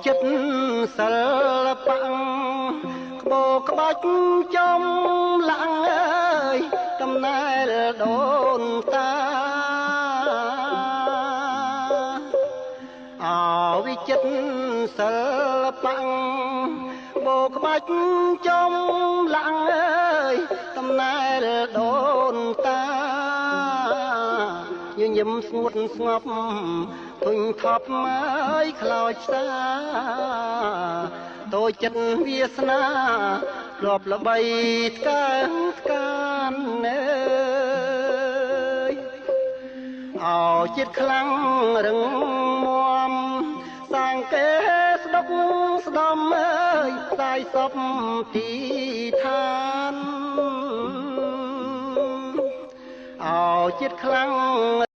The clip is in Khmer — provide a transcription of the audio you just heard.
ចិត្តសិល្បៈក្បោក្បាច់ចំឡាំងអើយកំណែលដូនតាអវិចិត្រសិល្បៈបោក្បាច់ចំឡាំងអើយកំណែលដូនតាញញឹមស្ងួតស្ងប់ធុញថប់ហើយខ្លោចផ្សាតូចចិត្តវាសនារាប់ល្បីថ្កើងថ្កានអើយអោចិត្តខ្លាំងរឹងមាំសាងកេស្ដុកស្ដំអើយផ្សាយសពទីឋានអោចិត្តខ្លាំង